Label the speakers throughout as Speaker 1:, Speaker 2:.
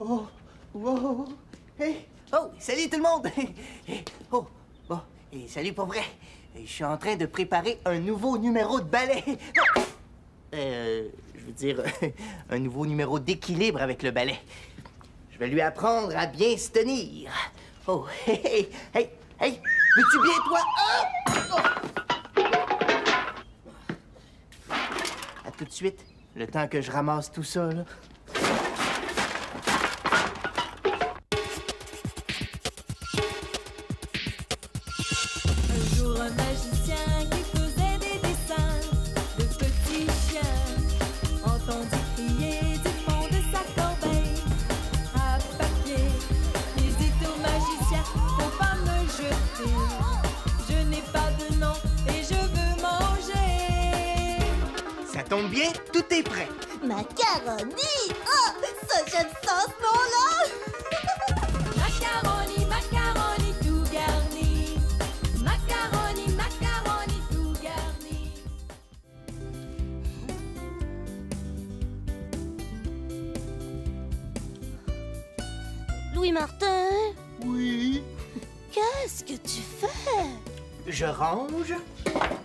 Speaker 1: Oh, wow, hey, oh, salut tout le monde! Oh, oh, et salut pour vrai. Je suis en train de préparer un nouveau numéro de ballet. Je veux dire, un nouveau numéro d'équilibre avec le ballet. Je vais lui apprendre à bien se tenir. Oh, hey, hey, hey, veux-tu bien, toi? Oh! À tout de suite, le temps que je ramasse tout ça, là.
Speaker 2: Un jour, un magicien qui faisait des dessins de petits chiens entendit crier du fond de sa corbeille à papier. Il dit au magicien, faut pas me jeter, je n'ai pas de nom et je veux manger.
Speaker 1: Ça tombe bien, tout est prêt.
Speaker 3: Macaroni! Oh, ça, j'aime ça, ce nom-là!
Speaker 2: Macaroni, macaroni tout garni. Macaroni, macaroni tout garni.
Speaker 3: Louis Martin,
Speaker 1: Oui.
Speaker 3: qu'est-ce que tu fais?
Speaker 1: Je range,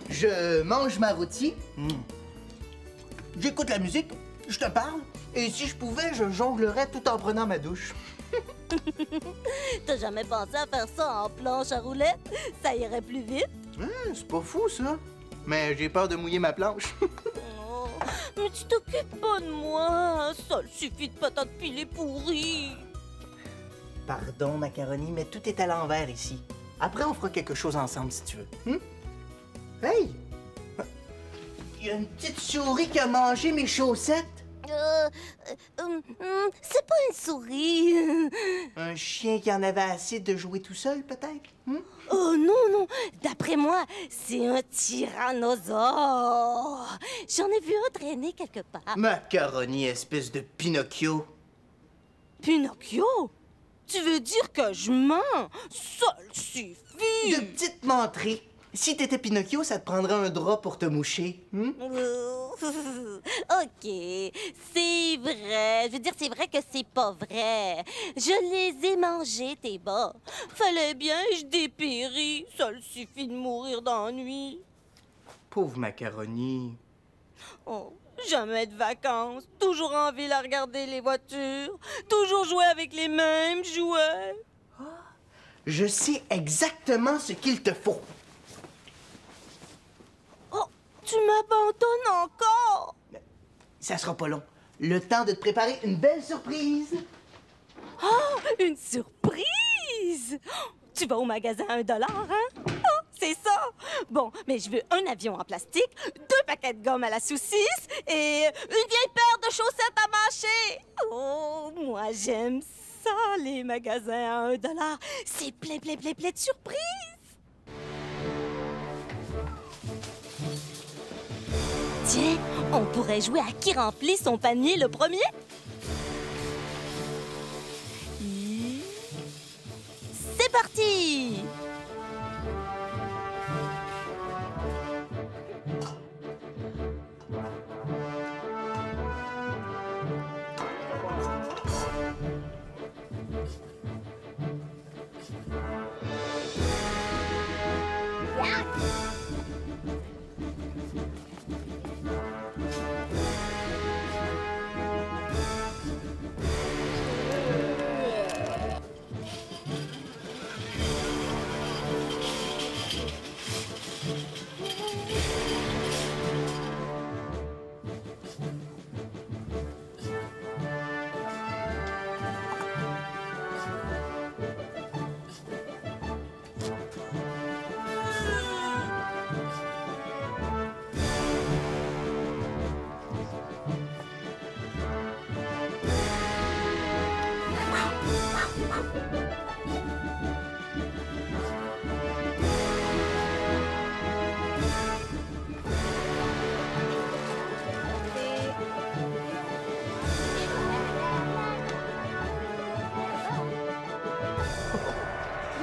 Speaker 1: je mange ma rôtie, j'écoute la musique, je te parle, et si je pouvais, je jonglerais tout en prenant ma douche.
Speaker 3: T'as jamais pensé à faire ça en planche à roulettes? Ça irait plus vite?
Speaker 1: C'est pas fou, ça. Mais j'ai peur de mouiller ma planche.
Speaker 3: Oh, mais tu t'occupes pas de moi. Ça le suffit de patates pilées pourries.
Speaker 1: Pardon, Macaroni, mais tout est à l'envers ici. Après, on fera quelque chose ensemble, si tu veux. Hey! Il y a une petite souris qui a mangé mes chaussettes.
Speaker 3: C'est pas une souris.
Speaker 1: Un chien qui en avait assez de jouer tout seul, peut-être?
Speaker 3: Oh non, non. D'après moi, c'est un tyrannosaure. J'en ai vu un traîner quelque part.
Speaker 1: Macaroni, espèce de Pinocchio.
Speaker 3: Pinocchio? Tu veux dire que je mens? Ça le suffit.
Speaker 1: De petite menterie. Si t'étais Pinocchio, ça te prendrait un drap pour te moucher.
Speaker 3: OK, c'est vrai. Je veux dire, c'est vrai que c'est pas vrai. Je les ai mangés, tes bas. Fallait bien que je dépéris. Ça le suffit de mourir d'ennui.
Speaker 1: Pauvre Macaroni.
Speaker 3: Oh, jamais de vacances. Toujours en ville à regarder les voitures. Toujours jouer avec les mêmes jouets.
Speaker 1: Je sais exactement ce qu'il te faut.
Speaker 3: Oh, tu m'abandonnes encore.
Speaker 1: Ça sera pas long. Le temps de te préparer une belle surprise.
Speaker 3: Oh, une surprise! Tu vas au magasin à $1, hein? Oh, c'est ça! Bon, mais je veux un avion en plastique, 2 paquets de gomme à la saucisse et une vieille paire de chaussettes à mâcher! Oh, moi j'aime ça, les magasins à $1. C'est plein, plein, plein, plein de surprises! Tiens, on pourrait jouer à qui remplit son panier le premier? C'est parti!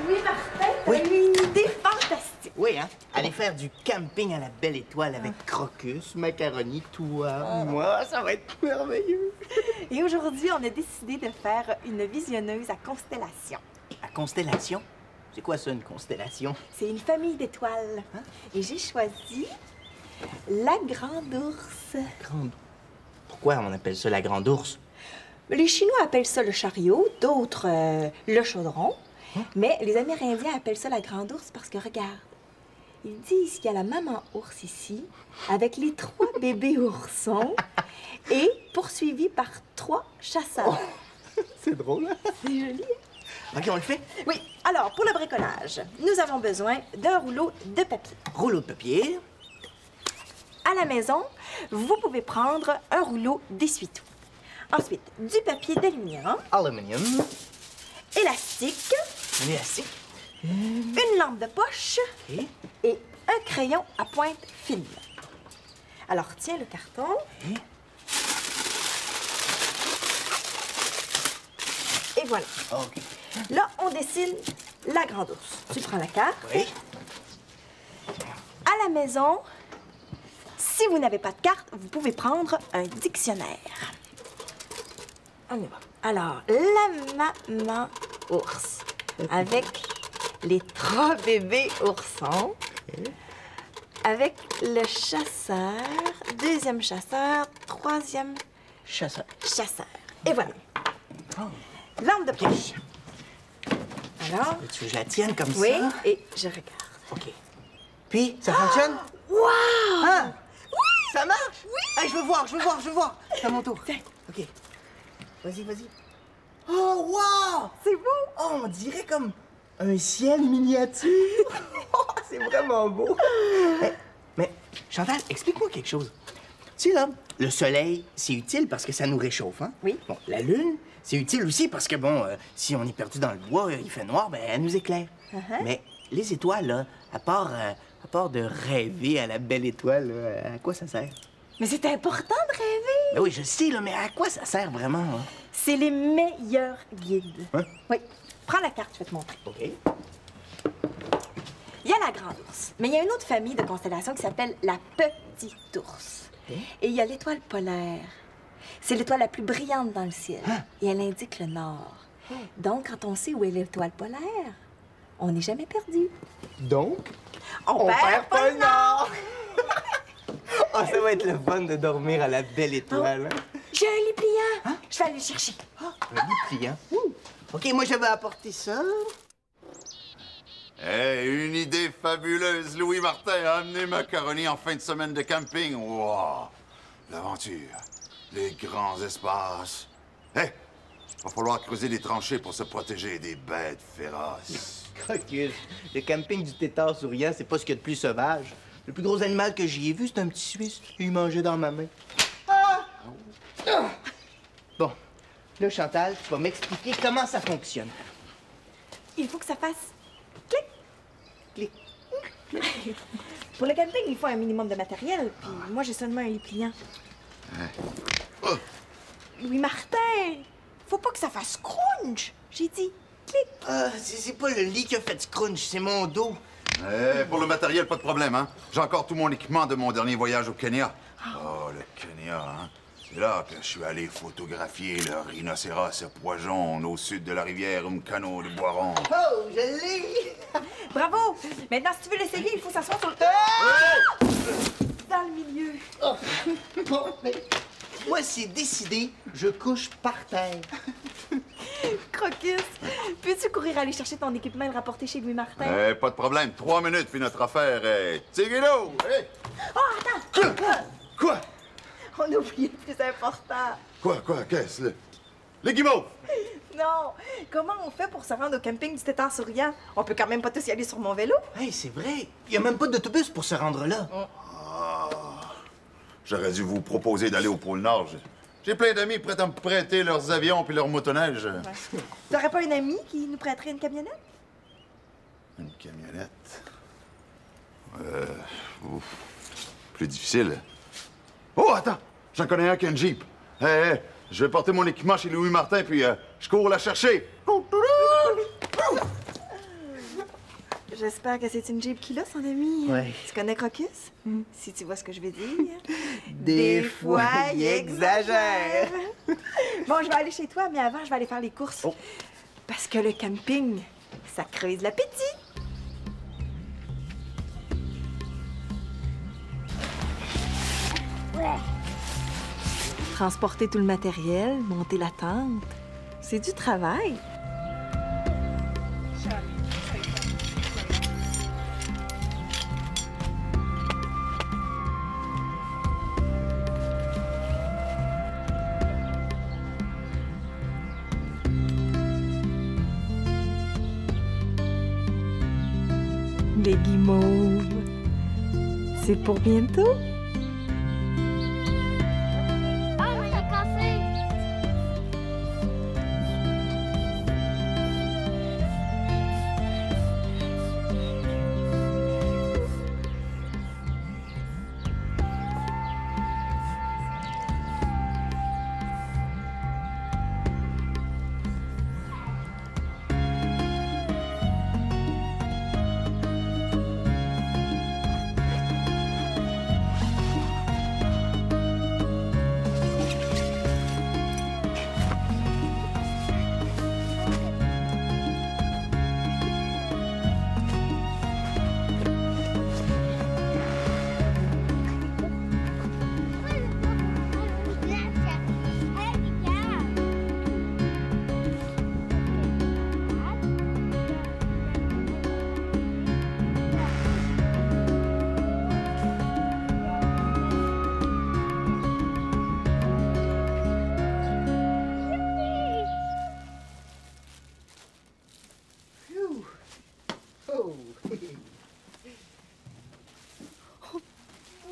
Speaker 4: Louis Martin,
Speaker 1: Oui.
Speaker 4: t'as eu une idée fantastique.
Speaker 1: Oui, hein? Aller faire du camping à la Belle Étoile avec Crocus, Macaroni, toi, moi, ça va être merveilleux.
Speaker 4: Et aujourd'hui, on a décidé de faire une visionneuse à constellation.
Speaker 1: À constellation? C'est quoi ça, une constellation?
Speaker 4: C'est une famille d'étoiles.
Speaker 1: Hein?
Speaker 4: Et j'ai choisi la grande ours.
Speaker 1: Grande... Pourquoi on appelle ça la grande ours?
Speaker 4: Les Chinois appellent ça le chariot, d'autres le chaudron.
Speaker 1: Hein?
Speaker 4: Mais les Amérindiens appellent ça la grande ours parce que, regarde, ils disent qu'il y a la maman ours ici, avec les 3 bébés oursons, et poursuivis par 3 chasseurs.
Speaker 1: Oh, c'est drôle, hein?
Speaker 4: C'est joli, hein?
Speaker 1: OK, on le fait?
Speaker 4: Oui. Alors, pour le bricolage, nous avons besoin d'un rouleau de papier.
Speaker 1: Rouleau de papier.
Speaker 4: À la maison, vous pouvez prendre un rouleau d'essuie-tout. Ensuite, du papier d'aluminium,
Speaker 1: Aluminium.
Speaker 4: élastique,
Speaker 1: Un élastique.
Speaker 4: une lampe de poche
Speaker 1: OK.
Speaker 4: et un crayon à pointe fine. Alors, tiens le carton.
Speaker 1: OK.
Speaker 4: Et voilà.
Speaker 1: OK.
Speaker 4: Là, on dessine la grande ours. Tu prends la carte.
Speaker 1: Oui.
Speaker 4: À la maison, si vous n'avez pas de carte, vous pouvez prendre un dictionnaire. On y va. Alors, la maman ours avec les 3 bébés oursons, avec le chasseur, deuxième chasseur, troisième
Speaker 1: Chasseur.
Speaker 4: chasseur. Et voilà.
Speaker 1: Oh.
Speaker 4: Lampe de poche. Alors,
Speaker 1: Tu veux que je la tienne comme
Speaker 4: oui,
Speaker 1: ça?
Speaker 4: et je regarde.
Speaker 1: OK. Puis, ça fonctionne?
Speaker 4: Wow!
Speaker 1: Hein? Oui! Ça marche? Oui! Hey, je veux voir. C'est à mon tour.
Speaker 4: Tiens.
Speaker 1: OK. Vas-y. Oh, wow!
Speaker 4: C'est beau!
Speaker 1: Oh, on dirait comme un ciel miniature. Oh, c'est vraiment beau. Mais, Chantal, explique-moi quelque chose. Tu sais, là, le soleil, c'est utile parce que ça nous réchauffe, hein?
Speaker 4: Oui.
Speaker 1: Bon, la lune, c'est utile aussi parce que, bon, si on est perdu dans le bois, il fait noir, ben, elle nous éclaire. Mais les étoiles, là, à part de rêver à la belle étoile, là, à quoi ça sert?
Speaker 4: Mais c'est important de rêver!
Speaker 1: Ben oui, je sais, là, mais à quoi ça sert vraiment, hein?
Speaker 4: C'est les meilleurs guides.
Speaker 1: Hein?
Speaker 4: Oui. Prends la carte, je vais te montrer.
Speaker 1: OK.
Speaker 4: Il y a la grande ours, mais il y a une autre famille de constellations qui s'appelle la petite ours. Et il y a l'étoile polaire. C'est l'étoile la plus brillante dans le ciel. Et elle indique le nord. Donc, quand on sait où est l'étoile polaire, on n'est jamais perdu.
Speaker 1: Donc,
Speaker 4: On perd pas le nord!
Speaker 1: oh, ça va être le fun de dormir à la belle étoile. Hein?
Speaker 4: J'ai un lit pliant. Je vais aller le chercher.
Speaker 1: Un lit pliant. OK, moi, je vais apporter ça.
Speaker 5: Hey, une idée fabuleuse. Louis Martin a amené Macaroni en fin de semaine de camping. Wow! L'aventure. Les grands espaces. Hey! Va falloir creuser des tranchées pour se protéger des bêtes féroces.
Speaker 1: Crocus, le camping du tétard souriant, c'est pas ce qu'il y a de plus sauvage. Le plus gros animal que j'y ai vu, c'est un petit Suisse. Il mangeait dans ma main. Ah! Ah! Bon, là, Chantal, tu vas m'expliquer comment ça fonctionne.
Speaker 4: Il faut que ça fasse clic.
Speaker 1: Clic.
Speaker 4: Pour le camping, il faut un minimum de matériel. Puis moi, j'ai seulement un lit pliant.
Speaker 5: Oh!
Speaker 4: Louis Martin, faut pas que ça fasse crunch. J'ai dit clic.
Speaker 1: Ah, c'est pas le lit qui a fait scrunch, c'est mon dos.
Speaker 5: Pour le matériel, pas de problème, hein? J'ai encore tout mon équipement de mon dernier voyage au Kenya. Oh, le Kenya, hein? C'est là que je suis allé photographier le rhinocéros à pois jaune au sud de la rivière Mkano de Boiron.
Speaker 1: Oh, je l'ai!
Speaker 4: Bravo. Maintenant, si tu veux l'essayer, il faut s'asseoir sur le... Dans le milieu.
Speaker 1: Oh. Bon, mais moi, c'est décidé, je couche par terre.
Speaker 4: Crocus, peux-tu courir aller chercher ton équipement et le rapporter chez Louis Martin?
Speaker 5: Pas de problème. 3 minutes, puis notre affaire est... Tigilo! Hey!
Speaker 4: Oh, attends!
Speaker 5: Quoi?
Speaker 4: On a oublié le plus important.
Speaker 5: Quoi? Qu'est-ce? Les guimauves!
Speaker 4: Non! Comment on fait pour se rendre au camping du tétard souriant? On peut quand même pas tous y aller sur mon vélo.
Speaker 1: Hey, c'est vrai, il y a même pas d'autobus pour se rendre là.
Speaker 5: J'aurais dû vous proposer d'aller au pôle Nord. J'ai plein d'amis prêts à me prêter leurs avions puis leurs motoneiges.
Speaker 4: T'aurais pas une amie qui nous prêterait une camionnette?
Speaker 5: Une camionnette? Plus difficile. Oh, attends! J'en connais un qui a une Jeep. Hey, je vais porter mon équipement chez Louis Martin, puis je cours la chercher.
Speaker 4: Je j'espère que c'est une Jeep qu'il a, son ami.
Speaker 1: Ouais.
Speaker 4: Tu connais Crocus? Si tu vois ce que je veux dire.
Speaker 1: Des fois, il exagère.
Speaker 4: Bon, je vais aller chez toi, mais avant, je vais aller faire les courses.
Speaker 1: Oh.
Speaker 4: Parce que le camping, ça creuse l'appétit. Transporter tout le matériel, monter la tente, c'est du travail. Les guimauves, c'est pour bientôt?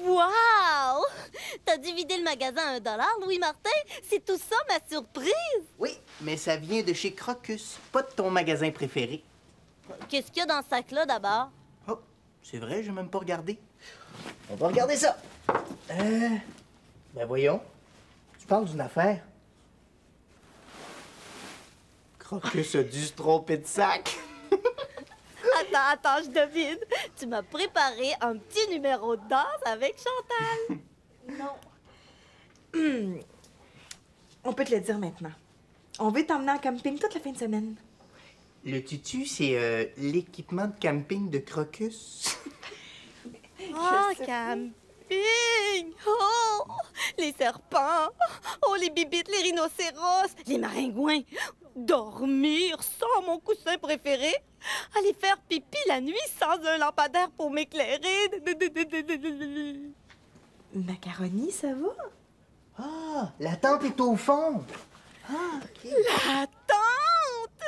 Speaker 3: Wow! T'as dû vider le magasin à $1, Louis-Martin? C'est tout ça, ma surprise?
Speaker 1: Oui, mais ça vient de chez Crocus, pas de ton magasin préféré.
Speaker 3: Qu'est-ce qu'il y a dans ce sac-là, d'abord?
Speaker 1: Oh, c'est vrai, j'ai même pas regardé. On va regarder ça. Ben voyons. Tu parles d'une affaire. Crocus a dû se tromper de sac.
Speaker 3: Attends, je devine. Tu m'as préparé un petit numéro de danse avec Chantal.
Speaker 4: Non. On peut te le dire maintenant. On veut t'emmener en camping toute la fin de semaine.
Speaker 1: Le tutu, c'est l'équipement de camping de Crocus.
Speaker 3: Oh, camping! Oh! Les serpents! Oh, les bibites, les rhinocéros! Les maringouins! Dormir sans mon coussin préféré! Aller faire pipi la nuit sans un lampadaire pour m'éclairer!
Speaker 4: Macaroni, ça va?
Speaker 1: Ah, la tente est au fond. Ah, OK.
Speaker 3: La tente!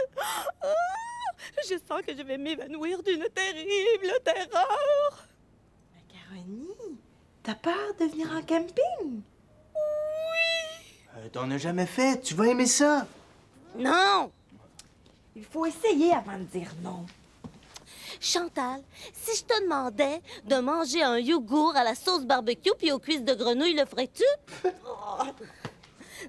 Speaker 3: Oh, je sens que je vais m'évanouir d'une terrible terreur!
Speaker 4: Macaroni, t'as peur de venir en camping?
Speaker 1: T'en as jamais fait, tu vas aimer ça.
Speaker 3: Non!
Speaker 4: Il faut essayer avant de dire non.
Speaker 3: Chantal, si je te demandais de manger un yogourt à la sauce barbecue puis aux cuisses de grenouille, le ferais-tu?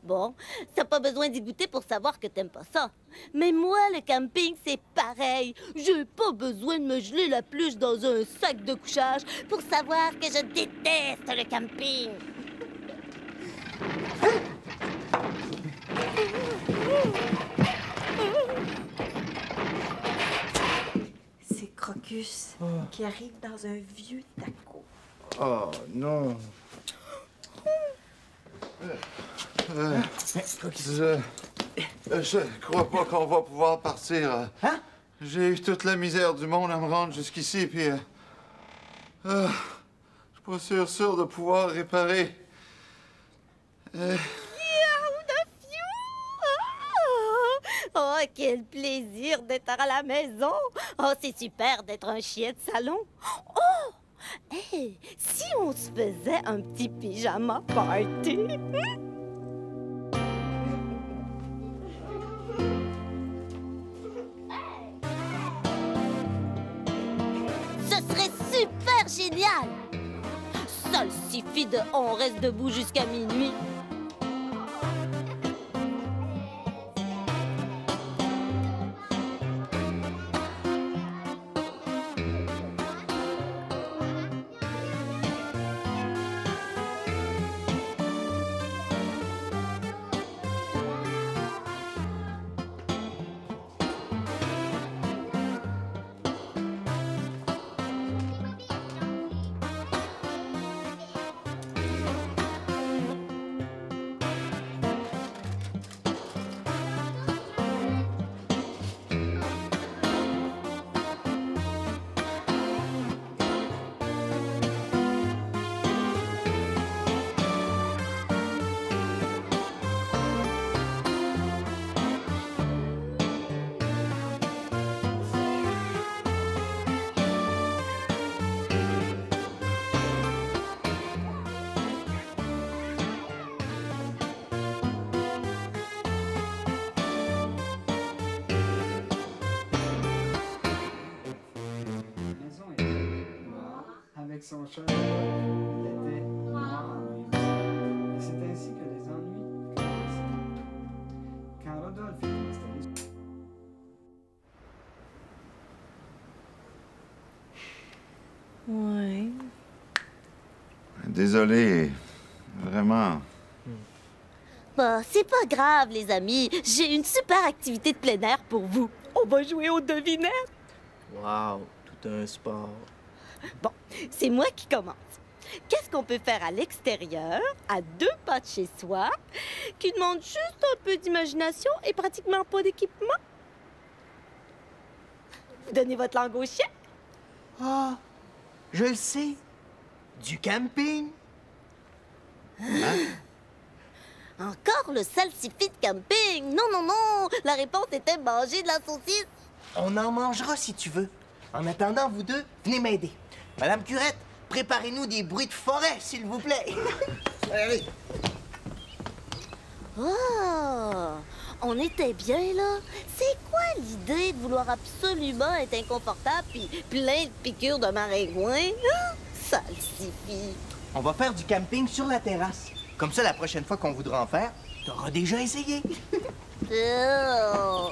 Speaker 3: Bon, t'as pas besoin d'y goûter pour savoir que t'aimes pas ça. Mais moi, le camping, c'est pareil. J'ai pas besoin de me geler la pluche dans un sac de couchage pour savoir que je déteste le camping.
Speaker 4: C'est Crocus qui arrive dans un vieux taco.
Speaker 5: Oh, non. Je crois pas qu'on va pouvoir partir.
Speaker 1: Hein?
Speaker 5: J'ai eu toute la misère du monde à me rendre jusqu'ici, puis... je suis pas sûr de pouvoir réparer.
Speaker 3: Oh, quel plaisir d'être à la maison! Oh, c'est super d'être un chien de salon! Oh! Hey, si on se faisait un petit pyjama party? Ce serait super génial! Ça le suffit de on reste debout jusqu'à minuit.
Speaker 6: son cher il était noir en même. Et c'est ainsi que les ennuis commencèrent. Quand Rodolphe était installé...
Speaker 3: Ouais.
Speaker 5: Désolé. Vraiment.
Speaker 3: Bah, c'est pas grave, les amis. J'ai une super activité de plein air pour vous. On va jouer aux devinettes.
Speaker 1: Wow, tout un sport.
Speaker 3: Bon, c'est moi qui commence. Qu'est-ce qu'on peut faire à l'extérieur, à 2 pas de chez soi, qui demande juste un peu d'imagination et pratiquement pas d'équipement? Vous donnez votre langue au chien?
Speaker 1: Ah, je le sais. Du camping.
Speaker 3: Encore le salsifis de camping? Non, non, non! La réponse était manger de la saucisse.
Speaker 1: On en mangera si tu veux. En attendant, vous deux, venez m'aider. Madame Curette, préparez-nous des bruits de forêt, s'il vous plaît. Allez.
Speaker 3: Oh! On était bien, là. C'est quoi l'idée de vouloir absolument être inconfortable puis plein de piqûres de maringouin? Ah, salsifis.
Speaker 1: On va faire du camping sur la terrasse. Comme ça, la prochaine fois qu'on voudra en faire, t'auras déjà essayé.
Speaker 3: Oh.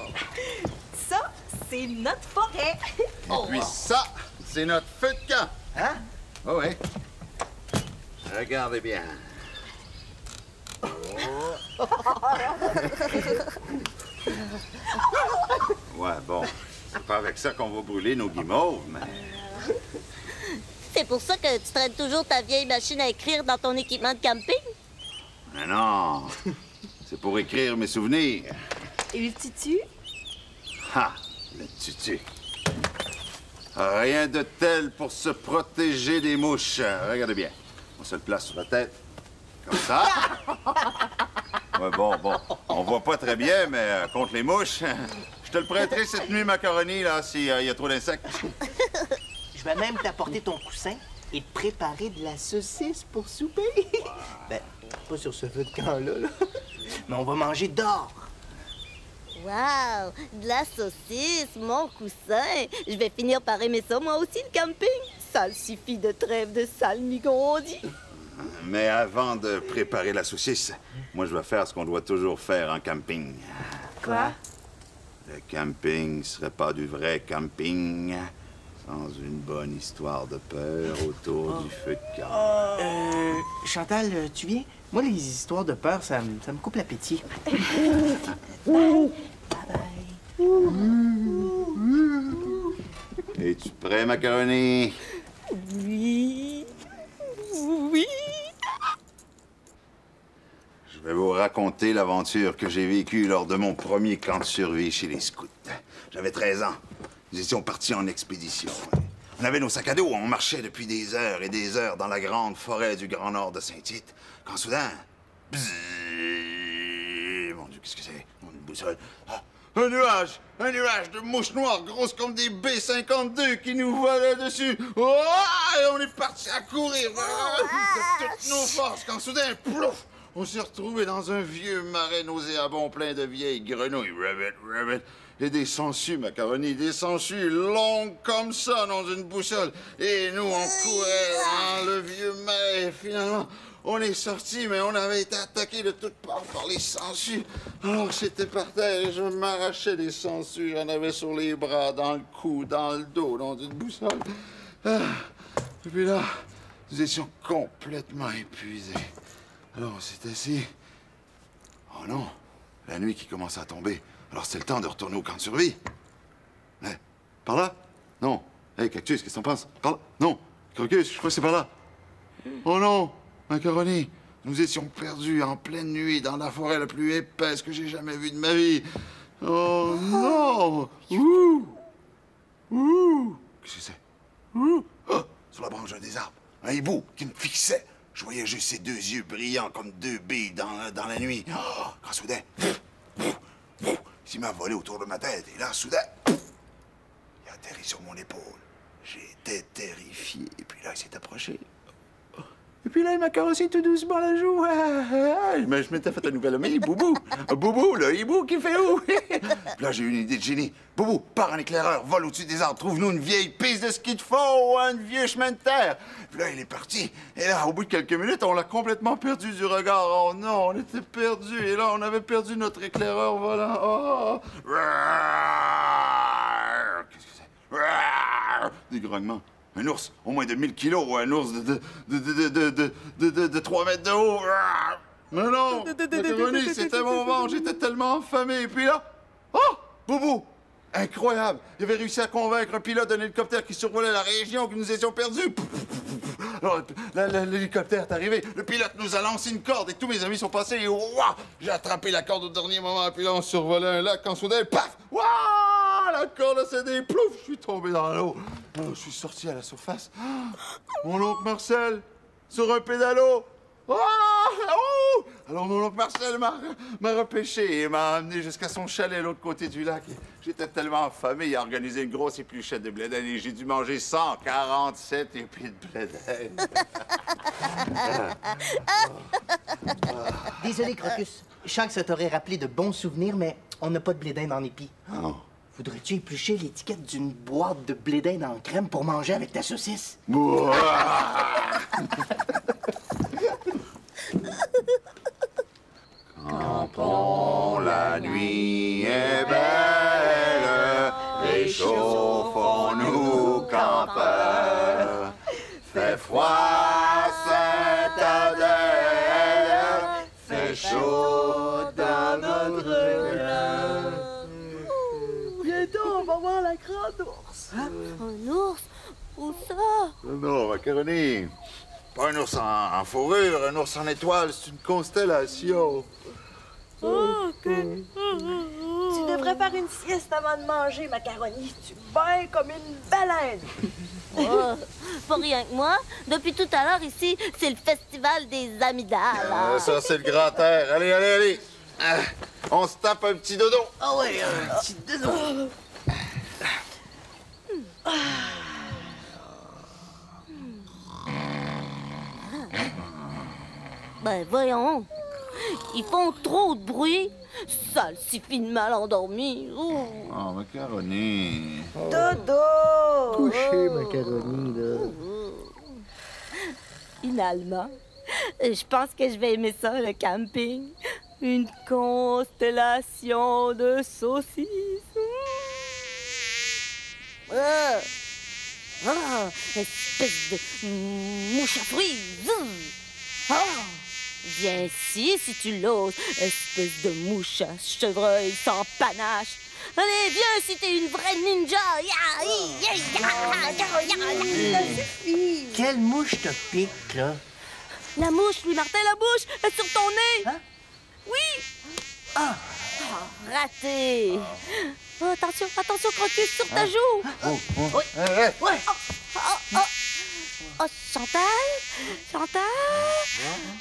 Speaker 4: Ça, c'est notre forêt.
Speaker 5: Et puis ça, c'est notre feu de camp.
Speaker 1: Hein?
Speaker 5: Oh oui. Regardez bien. Ouais, bon. C'est pas avec ça qu'on va brûler nos guimauves, mais...
Speaker 3: C'est pour ça que tu traînes toujours ta vieille machine à écrire dans ton équipement de camping?
Speaker 5: Mais non. C'est pour écrire mes souvenirs.
Speaker 4: Et le tutu?
Speaker 5: Ha! Le tutu. Rien de tel pour se protéger des mouches. Regardez bien. On se le place sur la tête. Comme ça. Ouais, bon. On voit pas très bien, mais contre les mouches, je te le prêterai cette nuit, macaroni, là, s'il y a trop d'insectes.
Speaker 1: Je vais même t'apporter ton coussin et te préparer de la saucisse pour souper. Ben, pas sur ce feu de camp-là, là. Mais on va manger dehors.
Speaker 3: Wow! De la saucisse, mon coussin! Je vais finir par aimer ça, moi aussi, le camping. Ça le suffit de trêve de salmigon, on dit.
Speaker 5: Mais avant de préparer la saucisse, moi, je vais faire ce qu'on doit toujours faire en camping.
Speaker 4: Quoi?
Speaker 5: Le camping serait pas du vrai camping sans une bonne histoire de peur autour du feu de camp.
Speaker 1: Chantal, tu viens? Moi, les histoires de peur, ça me coupe l'appétit.
Speaker 5: Es-tu prêt, macaroni?
Speaker 3: Oui. Oui.
Speaker 5: Je vais vous raconter l'aventure que j'ai vécue lors de mon premier camp de survie chez les scouts. J'avais 13 ans. Nous étions partis en expédition. On avait nos sacs à dos, on marchait depuis des heures et des heures dans la grande forêt du Grand Nord de Saint-Tite, quand soudain... Bzzz, mon Dieu, qu'est-ce que c'est? Une boussole. Ah, un nuage de mouches noires grosses comme des B-52 qui nous volaient dessus. Oh, et on est parti à courir de toutes nos forces, quand soudain, plouf, on s'est retrouvés dans un vieux marais nauséabond plein de vieilles grenouilles. Rabbit. Et des sangsues, macaroni, des sangsues longues comme ça dans une boussole. Et nous, on courait dans le vieux marais. Finalement, on est sortis, mais on avait été attaqués de toutes parts par les sangsues. Alors j'étais par terre et je m'arrachais des sangsues. J'en avais sur les bras, dans le cou, dans le dos, dans une boussole. Ah. Et puis là, nous étions complètement épuisés. Alors on s'est assis. Oh non, la nuit qui commence à tomber. Alors c'est le temps de retourner au camp de survie. Hey, par là? Non. Hey, Cactus, qu'est-ce que t'en penses? Par là? Non. Crocus, je crois que c'est par là. Oh non, macaroni, nous étions perdus en pleine nuit dans la forêt la plus épaisse que j'ai jamais vue de ma vie. Oh non! Ouh! Qu'est-ce que c'est? Ouh! Oh, sur la branche des arbres, un hibou qui me fixait. Je voyais juste ses 2 yeux brillants comme 2 billes dans la nuit. Oh, quand soudain, il m'a volé autour de ma tête. Et là, soudain, il a atterri sur mon épaule. J'étais terrifié. Et puis là, il s'est approché. Et puis là, il m'a caressé tout doucement la joue. Mais je m'étais fait un nouvel ami, Boubou. Boubou, le hibou qui fait où? Puis là, j'ai eu une idée de génie. Boubou, pars en éclaireur, vole au-dessus des arbres, trouve-nous une vieille piste de ski de fond ou un vieux chemin de terre. Puis là, il est parti. Et là, au bout de quelques minutes, on l'a complètement perdu du regard. Oh non, on était perdus. Et là, on avait perdu notre éclaireur volant. Oh! Qu'est-ce que c'est? Des grognements. Un ours, au moins de 1000 kilos, ou un ours de 3 mètres de haut. Mais non, macaroni, c'était mon ventre, j'étais tellement affamé. Et puis là, oh, Boubou, incroyable. Il avait réussi à convaincre un pilote d'un hélicoptère qui survolait la région que nous étions perdus. Alors, l'hélicoptère est arrivé, le pilote nous a lancé une corde et tous mes amis sont passés et ouah, j'ai attrapé la corde au dernier moment. Et puis là, on survolait un lac quand soudain, paf, ouah, la corde a cédé, plouf, je suis tombé dans l'eau. Je suis sorti à la surface. Mon oncle Marcel, sur un pédalo. Oh! Alors mon oncle Marcel m'a repêché et m'a amené jusqu'à son chalet à l'autre côté du lac. J'étais tellement affamé, il a organisé une grosse épluchette de blé d'Inde et j'ai dû manger 147 épis de blé d'Inde.
Speaker 1: Désolé, Crocus. Je sens que ça t'aurait rappelé de bons souvenirs, mais on n'a pas de blé d'Inde en épi.
Speaker 5: Oh.
Speaker 1: Voudrais-tu éplucher l'étiquette d'une boîte de blé d'Inde en crème pour manger avec ta saucisse?
Speaker 5: Quand la nuit est belle, réchauffons-nous campeurs. Fait froid, Saint-Adèle, fait chaud dans notre cœur.
Speaker 4: Bientôt, on va voir la grande ours.
Speaker 3: Un ours? Où ça?
Speaker 5: Non, macaroni. Pas un ours en fourrure, un ours en étoile, c'est une constellation.
Speaker 4: Tu devrais faire une sieste avant de manger, macaroni. Tu bailles comme une baleine.
Speaker 3: Oh, pas rien que moi. Depuis tout à l'heure, ici, c'est le festival des amygdales.
Speaker 5: Ça, c'est le grand air. Allez, allez, allez. On se tape un petit dodo.
Speaker 1: Ah ouais, un petit dodo.
Speaker 3: Ben voyons, ils font trop de bruit. Ça le suffit de mal endormi.
Speaker 5: Oh, macaroni.
Speaker 4: Dodo!
Speaker 1: Couché, macaroni, là.
Speaker 3: Finalement, je pense que je vais aimer ça, le camping. Une constellation de saucisses. Espèce de mouche à fruits. Viens ici si tu l'oses, espèce de mouche à chevreuil sans panache. Allez, viens si t'es une vraie ninja.
Speaker 1: Quelle mouche te pique, là?
Speaker 3: La mouche, Louis-Martin, la mouche, sur ton nez.
Speaker 1: Hein?
Speaker 3: Oui.
Speaker 1: Ah!
Speaker 3: Raté. Oh, attention, attention, Crocus, sur ta joue.
Speaker 1: Ouais!
Speaker 3: Oh, Chantal? Chantal?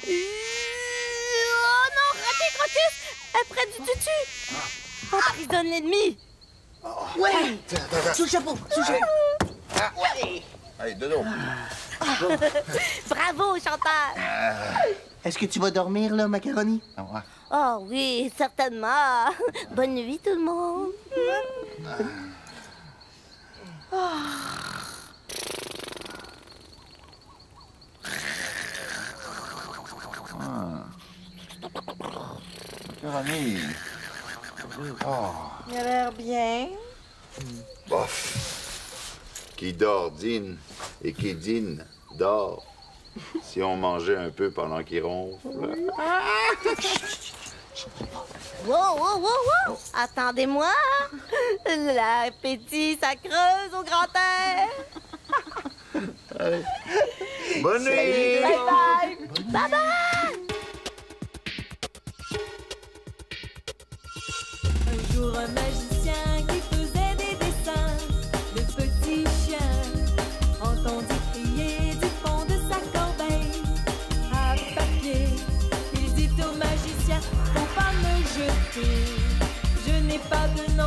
Speaker 3: Oh non, raté, Crocus! Elle près du tutu! Emprisonne l'ennemi!
Speaker 1: Ouais! Sous le chapeau! Sous le chapeau! Ouais!
Speaker 5: Allez, dodo.
Speaker 3: Bravo, Chantal!
Speaker 1: Est-ce que tu vas dormir, là, macaroni?
Speaker 3: Oh oui, certainement. Bonne nuit, tout le monde.
Speaker 5: Macaroni. Oh.
Speaker 4: Il a l'air bien.
Speaker 5: Bof. Qui dort dîne et qui dîne dort. Si on mangeait un peu pendant qu'il ronfle.
Speaker 3: Wow, wow, wow, wow! Attendez-moi! L'appétit, ça creuse au grand air!
Speaker 5: Bonne nuit!
Speaker 4: Bye bye!
Speaker 3: Bye bye!
Speaker 2: Un jour, un magicien qui faisait des dessins de petits chiens entendit crier du fond de sa corbeille à papier. Il dit au magicien, faut pas me jeter, je n'ai pas de nom.